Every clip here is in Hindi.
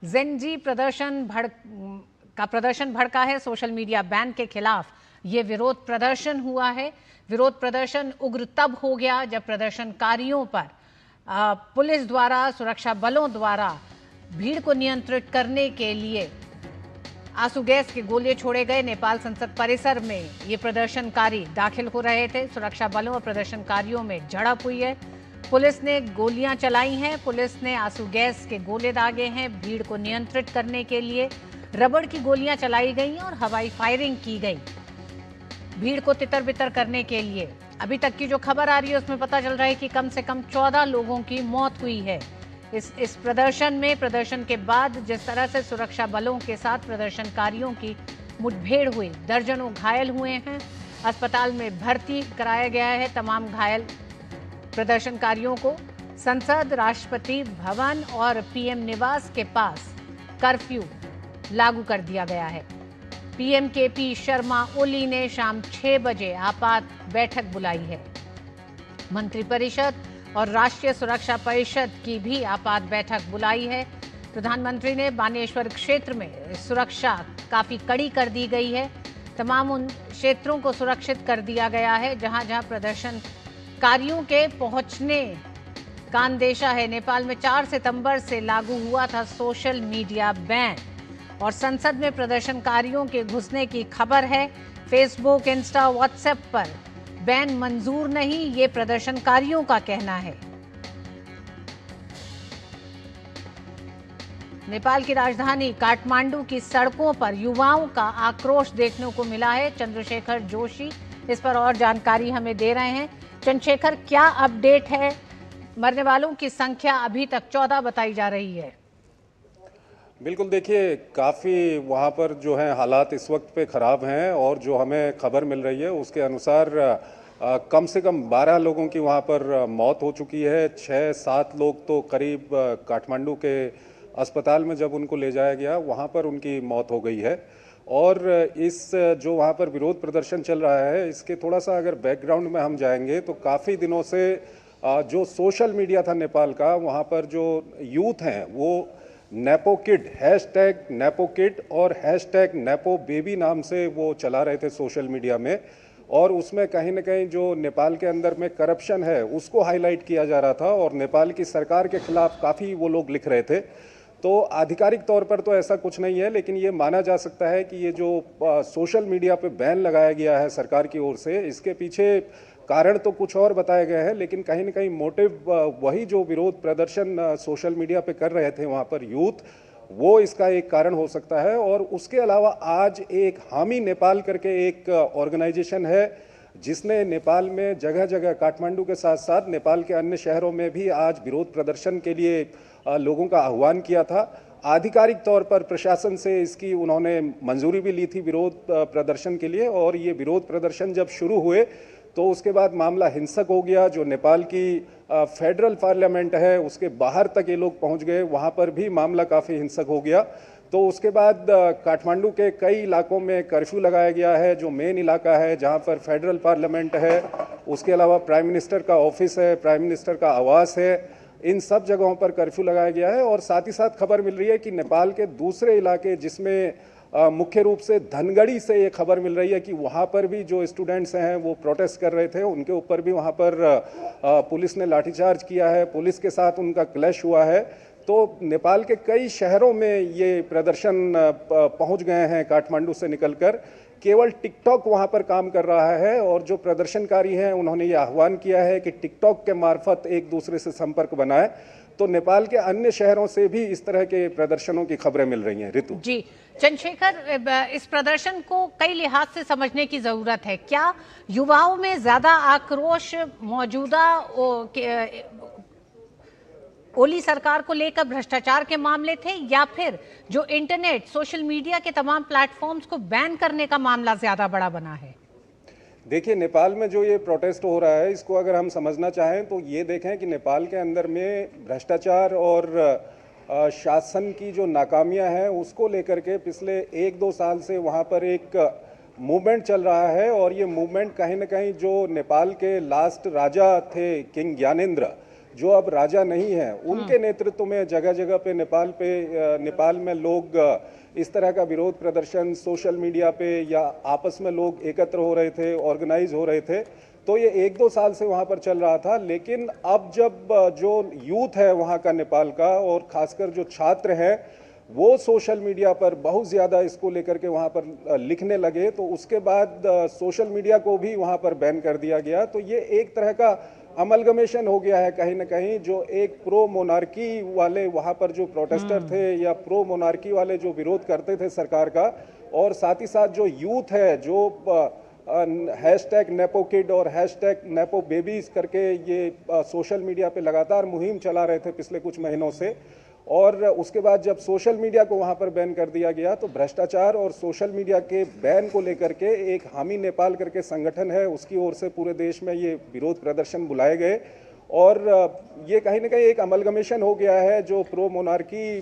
जेनजी प्रदर्शन भड़का है। सोशल मीडिया बैन के खिलाफ ये विरोध प्रदर्शन हुआ है। विरोध प्रदर्शन उग्र तब हो गया जब प्रदर्शनकारियों पर पुलिस द्वारा, सुरक्षा बलों द्वारा भीड़ को नियंत्रित करने के लिए आंसू गैस के गोले छोड़े गए। नेपाल संसद परिसर में ये प्रदर्शनकारी दाखिल हो रहे थे। सुरक्षा बलों और प्रदर्शनकारियों में झड़प हुई है। पुलिस ने गोलियां चलाई हैं। पुलिस ने आंसू गैस के गोले दागे हैं। भीड़ को नियंत्रित करने के लिए रबड़ की गोलियां चलाई गई और हवाई फायरिंग की गई भीड़ को तितर बितर करने के लिए। अभी तक की जो खबर आ रही है उसमें पता चल रहा है कि कम से कम 14 लोगों की मौत हुई है इस प्रदर्शन के बाद। जिस तरह से सुरक्षा बलों के साथ प्रदर्शनकारियों की मुठभेड़ हुई, दर्जनों घायल हुए हैं। अस्पताल में भर्ती कराया गया है तमाम घायल प्रदर्शनकारियों को। संसद, राष्ट्रपति भवन और पीएम निवास के पास कर्फ्यू लागू कर दिया गया है। पीएम केपी शर्मा ओली ने शाम 6 बजे आपात बैठक बुलाई है। मंत्रिपरिषद और राष्ट्रीय सुरक्षा परिषद की भी आपात बैठक बुलाई है। प्रधानमंत्री ने बानेश्वर क्षेत्र में सुरक्षा काफी कड़ी कर दी गई है। तमाम उन क्षेत्रों को सुरक्षित कर दिया गया है जहां जहां प्रदर्शनकारियों के पहुंचने का अंदेशा है। नेपाल में 4 सितंबर से लागू हुआ था सोशल मीडिया बैन और संसद में प्रदर्शनकारियों के घुसने की खबर है। फेसबुक, इंस्टा, व्हाट्सएप पर बैन मंजूर नहीं, ये प्रदर्शनकारियों का कहना है। नेपाल की राजधानी काठमांडू की सड़कों पर युवाओं का आक्रोश देखने को मिला है। चंद्रशेखर जोशी इस पर और जानकारी हमें दे रहे हैं। चंद्रशेखर, क्या अपडेट है? मरने वालों की संख्या अभी तक 14 बताई जा रही है। बिल्कुल, देखिए काफ़ी वहाँ पर जो है हालात इस वक्त पे ख़राब हैं और जो हमें खबर मिल रही है उसके अनुसार कम से कम 12 लोगों की वहाँ पर मौत हो चुकी है। 6-7 लोग तो करीब काठमांडू के अस्पताल में जब उनको ले जाया गया वहाँ पर उनकी मौत हो गई है। और इस जो वहाँ पर विरोध प्रदर्शन चल रहा है इसके थोड़ा सा अगर बैकग्राउंड में हम जाएंगे तो काफ़ी दिनों से जो सोशल मीडिया था नेपाल का, वहाँ पर जो यूथ हैं वो nepo kid, hashtag nepo kid और हैशटैग नेपो बेबी नाम से वो चला रहे थे सोशल मीडिया में। और उसमें कहीं ना कहीं जो नेपाल के अंदर में करप्शन है उसको हाईलाइट किया जा रहा था और नेपाल की सरकार के खिलाफ काफ़ी वो लोग लिख रहे थे। तो आधिकारिक तौर पर तो ऐसा कुछ नहीं है, लेकिन ये माना जा सकता है कि ये जो सोशल मीडिया पे बैन लगाया गया है सरकार की ओर से, इसके पीछे कारण तो कुछ और बताए गए हैं, लेकिन कहीं ना कहीं मोटिव वही जो विरोध प्रदर्शन सोशल मीडिया पे कर रहे थे वहाँ पर यूथ, वो इसका एक कारण हो सकता है। और उसके अलावा आज एक हामी नेपाल करके एक ऑर्गेनाइजेशन है जिसने नेपाल में जगह जगह, काठमांडू के साथ साथ नेपाल के अन्य शहरों में भी आज विरोध प्रदर्शन के लिए लोगों का आह्वान किया था। आधिकारिक तौर पर प्रशासन से इसकी उन्होंने मंजूरी भी ली थी विरोध प्रदर्शन के लिए। और ये विरोध प्रदर्शन जब शुरू हुए तो उसके बाद मामला हिंसक हो गया। जो नेपाल की फेडरल पार्लियामेंट है उसके बाहर तक ये लोग पहुंच गए, वहां पर भी मामला काफ़ी हिंसक हो गया। तो उसके बाद काठमांडू के कई इलाकों में कर्फ्यू लगाया गया है। जो मेन इलाका है जहां पर फेडरल पार्लियामेंट है, उसके अलावा प्राइम मिनिस्टर का ऑफिस है, प्राइम मिनिस्टर का आवास है, इन सब जगहों पर कर्फ्यू लगाया गया है। और साथ ही साथ खबर मिल रही है कि नेपाल के दूसरे इलाके जिसमें मुख्य रूप से धनगढ़ी से ये खबर मिल रही है कि वहाँ पर भी जो स्टूडेंट्स हैं वो प्रोटेस्ट कर रहे थे, उनके ऊपर भी वहाँ पर पुलिस ने लाठीचार्ज किया है, पुलिस के साथ उनका क्लैश हुआ है। तो नेपाल के कई शहरों में ये प्रदर्शन पहुँच गए हैं काठमांडू से निकलकर। केवल टिकटॉक वहाँ पर काम कर रहा है और जो प्रदर्शनकारी हैं उन्होंने ये आह्वान किया है कि टिकटॉक के मार्फत एक दूसरे से संपर्क बनाए। तो नेपाल के अन्य शहरों से भी इस तरह के प्रदर्शनों की खबरें मिल रही हैं। ऋतु जी, चंद्रशेखर, इस प्रदर्शन को कई लिहाज से समझने की जरूरत है। क्या युवाओं में ज्यादा आक्रोश मौजूदा ओली सरकार को लेकर भ्रष्टाचार के मामले थे या फिर जो इंटरनेट, सोशल मीडिया के तमाम प्लेटफॉर्म्स को बैन करने का मामला ज्यादा बड़ा बना है? देखिए, नेपाल में जो ये प्रोटेस्ट हो रहा है इसको अगर हम समझना चाहें तो ये देखें कि नेपाल के अंदर में भ्रष्टाचार और शासन की जो नाकामियां हैं उसको लेकर के पिछले 1-2 साल से वहाँ पर एक मूवमेंट चल रहा है। और ये मूवमेंट कहीं ना कहीं जो नेपाल के लास्ट राजा थे किंग ज्ञानेंद्र, जो अब राजा नहीं है, उनके नेतृत्व में जगह जगह पे नेपाल में लोग इस तरह का विरोध प्रदर्शन सोशल मीडिया पे या आपस में लोग एकत्र हो रहे थे, ऑर्गेनाइज हो रहे थे। तो ये 1-2 साल से वहाँ पर चल रहा था, लेकिन अब जब जो यूथ है वहाँ का नेपाल का, और खासकर जो छात्र हैं, वो सोशल मीडिया पर बहुत ज़्यादा इसको लेकर के वहाँ पर लिखने लगे, तो उसके बाद सोशल मीडिया को भी वहाँ पर बैन कर दिया गया। तो ये एक तरह का अमलगमेशन हो गया है कहीं ना कहीं, जो एक प्रो मोनार्की वाले वहाँ पर जो प्रोटेस्टर थे या प्रो मोनार्की वाले जो विरोध करते थे सरकार का, और साथ ही साथ जो यूथ है जो हैशटैग नेपो किड और हैशटैग नेपो बेबीज करके ये सोशल मीडिया पे लगातार मुहिम चला रहे थे पिछले कुछ महीनों से। और उसके बाद जब सोशल मीडिया को वहाँ पर बैन कर दिया गया, तो भ्रष्टाचार और सोशल मीडिया के बैन को लेकर के एक हामी नेपाल करके संगठन है, उसकी ओर से पूरे देश में ये विरोध प्रदर्शन बुलाए गए। और ये कहीं ना कहीं एक अमलगमेशन हो गया है, जो प्रो मोनार्की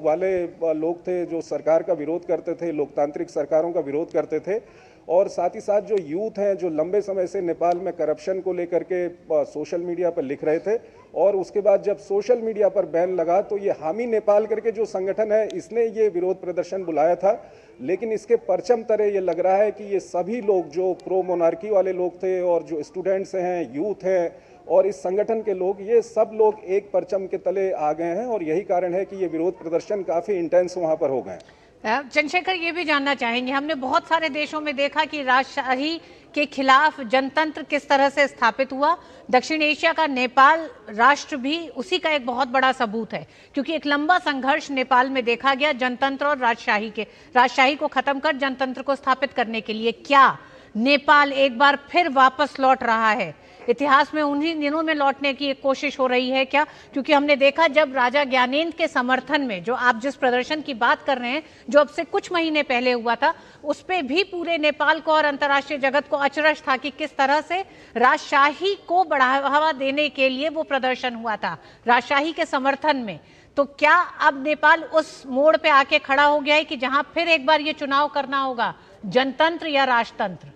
वाले लोग थे जो सरकार का विरोध करते थे, लोकतांत्रिक सरकारों का विरोध करते थे, और साथ ही साथ जो यूथ हैं जो लंबे समय से नेपाल में करप्शन को लेकर के सोशल मीडिया पर लिख रहे थे, और उसके बाद जब सोशल मीडिया पर बैन लगा तो ये हामी नेपाल करके जो संगठन है इसने ये विरोध प्रदर्शन बुलाया था। लेकिन इसके परचम तरह ये लग रहा है कि ये सभी लोग जो प्रो मोनार्की वाले लोग थे और जो स्टूडेंट्स हैं, यूथ हैं और इस संगठन के लोग, ये सब लोग एक परचम के तले आ गए हैं, और यही कारण है कि ये विरोध प्रदर्शन काफ़ी इंटेंस वहाँ पर हो गए। चंद्रशेखर, ये भी जानना चाहेंगे, हमने बहुत सारे देशों में देखा कि राजशाही के खिलाफ जनतंत्र किस तरह से स्थापित हुआ। दक्षिण एशिया का नेपाल राष्ट्र भी उसी का एक बहुत बड़ा सबूत है, क्योंकि एक लंबा संघर्ष नेपाल में देखा गया जनतंत्र और राजशाही को खत्म कर जनतंत्र को स्थापित करने के लिए। क्या नेपाल एक बार फिर वापस लौट रहा है? इतिहास में उन्हीं दिनों में लौटने की एक कोशिश हो रही है क्या? क्योंकि हमने देखा जब राजा ज्ञानेंद्र के समर्थन में जो आप जिस प्रदर्शन की बात कर रहे हैं, जो अब से कुछ महीने पहले हुआ था, उस पे भी पूरे नेपाल को और अंतर्राष्ट्रीय जगत को अचरज था कि किस तरह से राजशाही को बढ़ावा देने के लिए वो प्रदर्शन हुआ था, राजशाही के समर्थन में। तो क्या अब नेपाल उस मोड़ पे आके खड़ा हो गया है कि जहां फिर एक बार ये चुनाव करना होगा, जनतंत्र या राजतंत्र?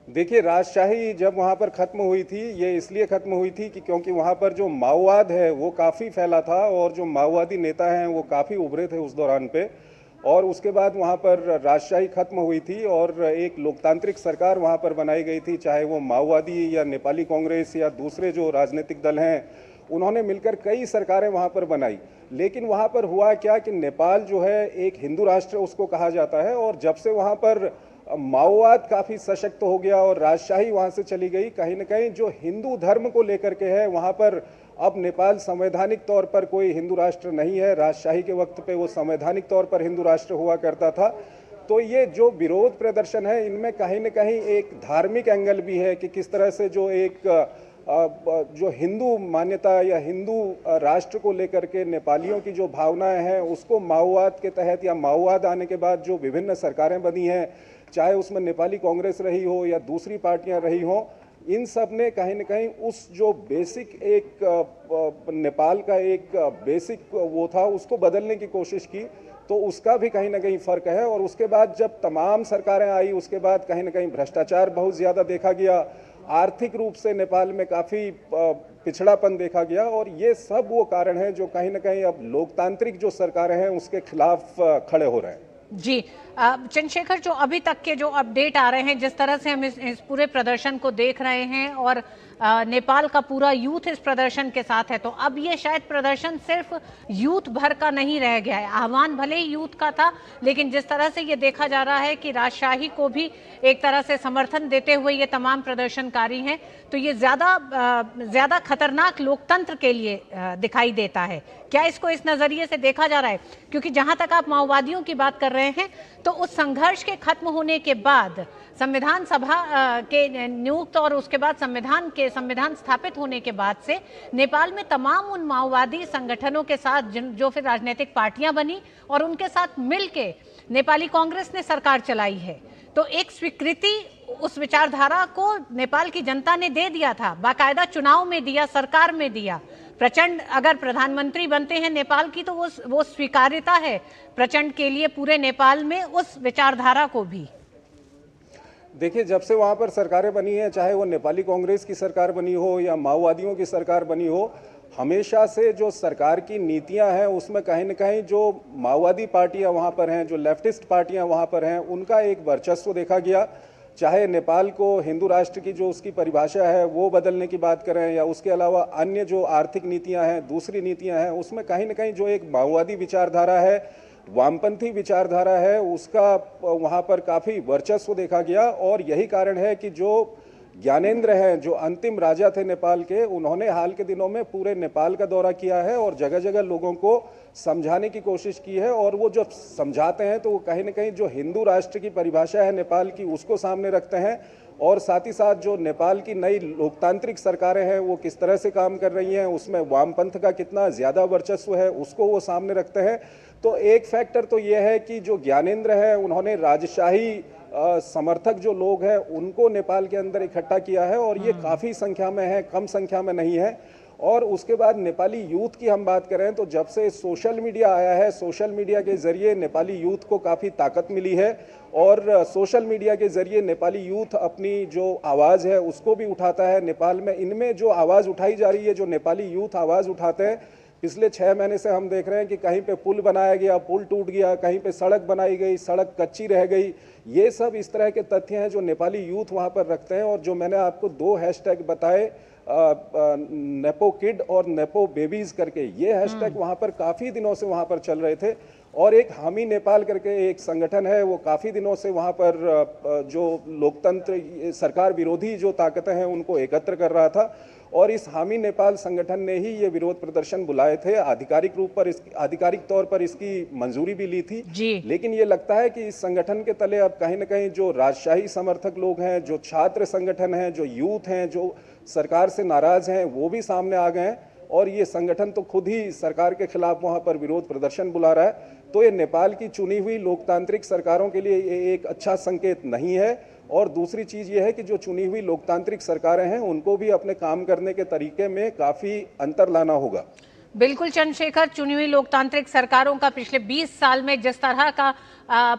देखिए, राजशाही जब वहाँ पर ख़त्म हुई थी, ये इसलिए ख़त्म हुई थी कि क्योंकि वहाँ पर जो माओवाद है वो काफ़ी फैला था, और जो माओवादी नेता हैं वो काफ़ी उभरे थे उस दौरान पे। और उसके बाद वहाँ पर राजशाही ख़त्म हुई थी और एक लोकतांत्रिक सरकार वहाँ पर बनाई गई थी, चाहे वो माओवादी या नेपाली कांग्रेस या दूसरे जो राजनीतिक दल हैं, उन्होंने मिलकर कई सरकारें वहाँ पर बनाई। लेकिन वहाँ पर हुआ क्या कि नेपाल जो है एक हिंदू राष्ट्र उसको कहा जाता है, और जब से वहाँ पर माओवाद काफ़ी सशक्त हो गया और राजशाही वहाँ से चली गई, कहीं ना कहीं जो हिंदू धर्म को लेकर के है वहाँ पर अब नेपाल संवैधानिक तौर पर कोई हिंदू राष्ट्र नहीं है। राजशाही के वक्त पे वो संवैधानिक तौर पर हिंदू राष्ट्र हुआ करता था। तो ये जो विरोध प्रदर्शन है, इनमें कहीं ना कहीं एक धार्मिक एंगल भी है कि किस तरह से जो एक जो हिंदू मान्यता या हिंदू राष्ट्र को लेकर के नेपालियों की जो भावनाएं हैं, उसको माओवाद के तहत या माओवाद आने के बाद जो विभिन्न सरकारें बनी हैं, चाहे उसमें नेपाली कांग्रेस रही हो या दूसरी पार्टियां रही हो, इन सब ने कहीं ना कहीं उस जो बेसिक एक नेपाल का एक बेसिक वो था उसको बदलने की कोशिश की। तो उसका भी कहीं ना कहीं फ़र्क है। और उसके बाद जब तमाम सरकारें आई, उसके बाद कहीं ना कहीं भ्रष्टाचार बहुत ज़्यादा देखा गया, आर्थिक रूप से नेपाल में काफ़ी पिछड़ापन देखा गया, और ये सब वो कारण है जो कहीं ना कहीं अब लोकतांत्रिक जो सरकारें हैं उसके खिलाफ खड़े हो रहे हैं। जी चंद्रशेखर, जो अभी तक के जो अपडेट आ रहे हैं, जिस तरह से हम इस पूरे प्रदर्शन को देख रहे हैं, और नेपाल का पूरा यूथ इस प्रदर्शन के साथ है, तो अब ये शायद प्रदर्शन सिर्फ यूथ भर का नहीं रह गया है। आह्वान भले ही यूथ का था, लेकिन जिस तरह से ये देखा जा रहा है कि राजशाही को भी एक तरह से समर्थन देते हुए ये तमाम प्रदर्शनकारी हैं, तो ये ज़्यादा खतरनाक लोकतंत्र के लिए दिखाई देता है। क्या इसको इस नज़रिए से देखा जा रहा है? क्योंकि जहाँ तक आप माओवादियों की बात कर रहे हैं, तो उस संघर्ष के खत्म होने के बाद संविधान सभा के नियुक्त और उसके बाद संविधान स्थापित होने के बाद से नेपाल में तमाम उन माओवादी संगठनों के साथ जो फिर राजनीतिक पार्टियां बनी और उनके साथ मिलके नेपाली कांग्रेस ने सरकार चलाई है। तो एक स्वीकृति उस विचारधारा को नेपाल की जनता ने दे दिया था, बाकायदा चुनाव में दिया, सरकार में दिया। प्रचंड अगर प्रधानमंत्री बनते हैं नेपाल की, तो वो स्वीकार्यता है प्रचंड के लिए पूरे नेपाल में उस विचारधारा को भी। देखिए, जब से वहाँ पर सरकारें बनी हैं, चाहे वो नेपाली कांग्रेस की सरकार बनी हो या माओवादियों की सरकार बनी हो, हमेशा से जो सरकार की नीतियां हैं उसमें कहीं न कहीं जो माओवादी पार्टियां वहाँ पर हैं, जो लेफ्टिस्ट पार्टियां वहाँ पर हैं, उनका एक वर्चस्व देखा गया। चाहे नेपाल को हिंदू राष्ट्र की जो उसकी परिभाषा है वो बदलने की बात करें या उसके अलावा अन्य जो आर्थिक नीतियां हैं, दूसरी नीतियां हैं, उसमें कहीं न कहीं जो एक माओवादी विचारधारा है, वामपंथी विचारधारा है, उसका वहाँ पर काफ़ी वर्चस्व देखा गया। और यही कारण है कि जो ज्ञानेंद्र हैं, जो अंतिम राजा थे नेपाल के, उन्होंने हाल के दिनों में पूरे नेपाल का दौरा किया है और जगह जगह लोगों को समझाने की कोशिश की है। और वो जब समझाते हैं तो वो कहीं न कहीं जो हिंदू राष्ट्र की परिभाषा है नेपाल की, उसको सामने रखते हैं और साथ ही साथ जो नेपाल की नई लोकतांत्रिक सरकारें हैं वो किस तरह से काम कर रही हैं, उसमें वामपंथ का कितना ज़्यादा वर्चस्व है, उसको वो सामने रखते हैं। तो एक फैक्टर तो ये है कि जो ज्ञानेंद्र हैं, उन्होंने राजशाही समर्थक जो लोग हैं उनको नेपाल के अंदर इकट्ठा किया है और ये काफ़ी संख्या में है, कम संख्या में नहीं है। और उसके बाद नेपाली यूथ की हम बात करें तो जब से सोशल मीडिया आया है, सोशल मीडिया के ज़रिए नेपाली यूथ को काफ़ी ताकत मिली है और सोशल मीडिया के ज़रिए नेपाली यूथ अपनी जो आवाज़ है उसको भी उठाता है। नेपाल में इनमें जो आवाज़ उठाई जा रही है, जो नेपाली यूथ आवाज़ उठाते हैं, पिछले 6 महीने से हम देख रहे हैं कि कहीं पे पुल बनाया गया, पुल टूट गया, कहीं पे सड़क बनाई गई, सड़क कच्ची रह गई। ये सब इस तरह के तथ्य हैं जो नेपाली यूथ वहाँ पर रखते हैं। और जो मैंने आपको 2 हैशटैग बताए, नेपो किड और नेपो बेबीज करके, ये हैशटैग वहाँ पर काफ़ी दिनों से वहाँ पर चल रहे थे। और एक हामी नेपाल करके एक संगठन है, वो काफ़ी दिनों से वहाँ पर जो लोकतंत्र, सरकार विरोधी जो ताकतें हैं उनको एकत्र कर रहा था। और इस हामी नेपाल संगठन ने ही ये विरोध प्रदर्शन बुलाए थे, आधिकारिक तौर पर इसकी मंजूरी भी ली थी। लेकिन ये लगता है कि इस संगठन के तले अब कहीं न कहीं जो राजशाही समर्थक लोग हैं, जो छात्र संगठन हैं, जो यूथ हैं, जो सरकार से नाराज हैं, वो भी सामने आ गए हैं और ये संगठन तो खुद ही सरकार के खिलाफ वहाँ पर विरोध प्रदर्शन बुला रहा है। तो ये नेपाल की चुनी हुई लोकतांत्रिक सरकारों के लिए ये एक अच्छा संकेत नहीं है। और दूसरी चीज़ ये है कि जो चुनी हुई लोकतांत्रिक सरकारें हैं उनको भी अपने काम करने के तरीके में काफ़ी अंतर लाना होगा। बिल्कुल चंद्रशेखर, चुनी हुई लोकतांत्रिक सरकारों का पिछले 20 साल में जिस तरह का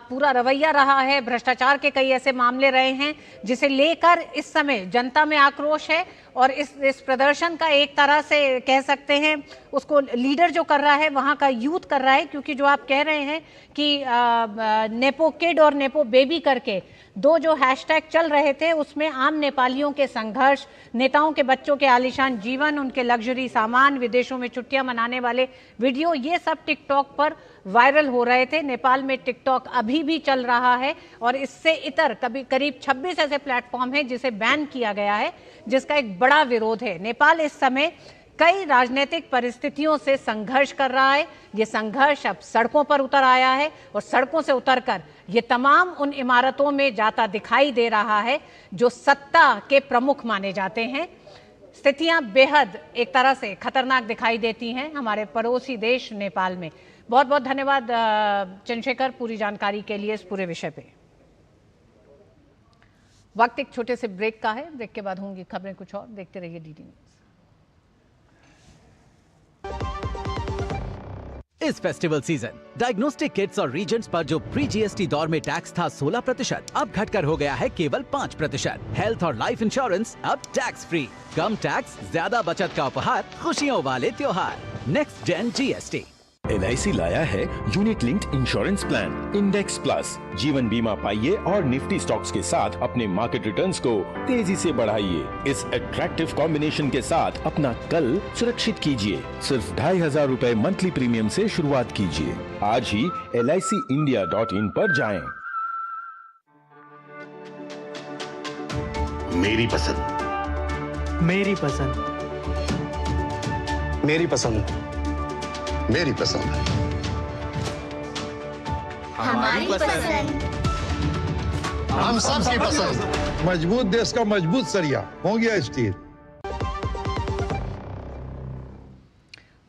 पूरा रवैया रहा है, भ्रष्टाचार के कई ऐसे मामले रहे हैं जिसे लेकर इस समय जनता में आक्रोश है। और इस प्रदर्शन का एक तरह से कह सकते हैं उसको लीडर जो कर रहा है वहाँ का यूथ कर रहा है, क्योंकि जो आप कह रहे हैं कि नेपो किड और नेपो बेबी करके 2 जो हैशटैग चल रहे थे उसमें आम नेपालियों के संघर्ष, नेताओं के बच्चों के आलीशान जीवन, उनके लग्जरी सामान, विदेशों में छुट्टियां मनाने वाले वीडियो, ये सब टिकटॉक पर वायरल हो रहे थे। नेपाल में टिकटॉक अभी भी चल रहा है और इससे इतर करीब 26 ऐसे प्लेटफॉर्म हैं जिसे बैन किया गया है, जिसका एक बड़ा विरोध है। नेपाल इस समय कई राजनीतिक परिस्थितियों से संघर्ष कर रहा है। ये संघर्ष अब सड़कों पर उतर आया है और सड़कों से उतरकर ये तमाम उन इमारतों में जाता दिखाई दे रहा है जो सत्ता के प्रमुख माने जाते हैं। स्थितियां बेहद एक तरह से खतरनाक दिखाई देती हैं हमारे पड़ोसी देश नेपाल में। बहुत बहुत धन्यवाद चंद्रशेखर पूरी जानकारी के लिए इस पूरे विषय पे। वक्त एक छोटे से ब्रेक का है, ब्रेक के बाद होंगी खबरें कुछ और। देखते रहिए डीडी न्यूज। इस फेस्टिवल सीजन डायग्नोस्टिक किट्स और रीजेंट्स पर जो प्री जीएसटी दौर में टैक्स था 16%, अब घटकर हो गया है केवल 5%। हेल्थ और लाइफ इंश्योरेंस अब टैक्स फ्री, कम टैक्स, ज्यादा बचत का उपहार, खुशियों वाले त्योहार। Next gen GST. LIC लाया है unit linked insurance plan index plus. जीवन बीमा पाइए और निफ्टी स्टॉक्स के साथ अपने मार्केट रिटर्न्स को तेजी से बढ़ाइए। इस अट्रैक्टिव कॉम्बिनेशन के साथ अपना कल सुरक्षित कीजिए। सिर्फ 2500 रुपए मंथली प्रीमियम से शुरुआत कीजिए। आज ही LICindia.in पर जाएं। मेरी पसंद, मेरी पसंद, मेरी पसंद, मेरी पसंद, हमारी पसंद, हम सबकी पसंद। मजबूत देश का मजबूत सरिया हो गया स्टील।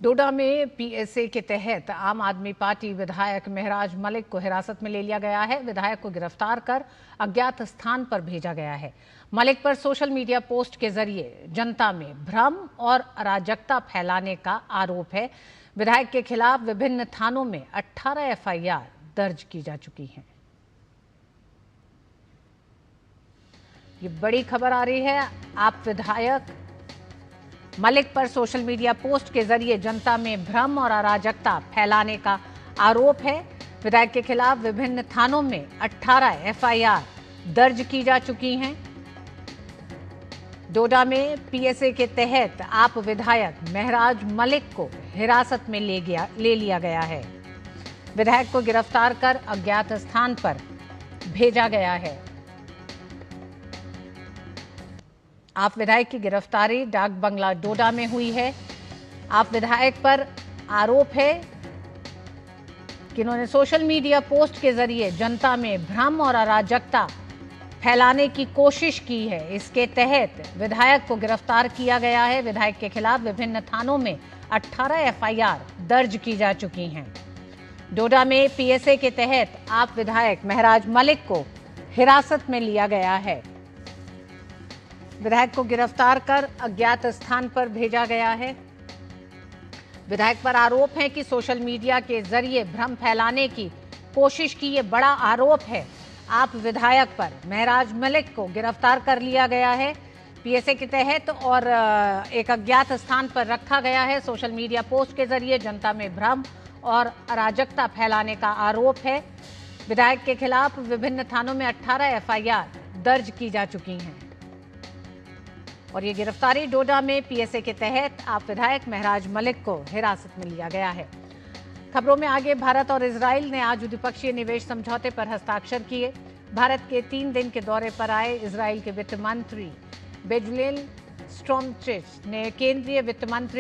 डोडा में PSA के तहत आम आदमी पार्टी विधायक महराज मलिक को हिरासत में ले लिया गया है। विधायक को गिरफ्तार कर अज्ञात स्थान पर भेजा गया है। मलिक पर सोशल मीडिया पोस्ट के जरिए जनता में भ्रम और अराजकता फैलाने का आरोप है। विधायक के खिलाफ विभिन्न थानों में 18 FIR दर्ज की जा चुकी हैं। ये बड़ी खबर आ रही है। आप विधायक मलिक पर सोशल मीडिया पोस्ट के जरिए जनता में भ्रम और अराजकता फैलाने का आरोप है। विधायक के खिलाफ विभिन्न थानों में 18 एफआईआर दर्ज की जा चुकी हैं। डोडा में पीएसए के तहत आप विधायक महराज मलिक को हिरासत में ले लिया गया है। विधायक को गिरफ्तार कर अज्ञात स्थान पर भेजा गया है। आप विधायक की गिरफ्तारी डाक बंगला डोडा में हुई है। आप विधायक पर आरोप है कि इन्होंने सोशल मीडिया पोस्ट के जरिए जनता में भ्रम और अराजकता फैलाने की कोशिश की है। इसके तहत विधायक को गिरफ्तार किया गया है। विधायक के खिलाफ विभिन्न थानों में 18 एफआईआर दर्ज की जा चुकी हैं। डोडा में पीएसए के तहत आप विधायक महराज मलिक को हिरासत में लिया गया है। विधायक को गिरफ्तार कर अज्ञात स्थान पर भेजा गया है। विधायक पर आरोप है कि सोशल मीडिया के जरिए भ्रम फैलाने की कोशिश की। ये बड़ा आरोप है। आप विधायक पर महराज मलिक को गिरफ्तार कर लिया गया है पीएसए के तहत और एक अज्ञात स्थान पर रखा गया है। सोशल मीडिया पोस्ट के जरिए जनता में भ्रम और अराजकता फैलाने का आरोप है। विधायक के खिलाफ विभिन्न थानों में 18 एफआईआर दर्ज की जा चुकी हैं और ये गिरफ्तारी डोडा में पीएसए के तहत आप विधायक महराज मलिक को हिरासत में लिया गया है। खबरों में आगे, भारत और इजराइल ने आज द्विपक्षीय निवेश समझौते पर हस्ताक्षर किए। भारत के 3 दिन के दौरे पर आए इजराइल के वित्त मंत्री बेजलेल स्ट्रोमचिच ने केंद्रीय वित्त मंत्री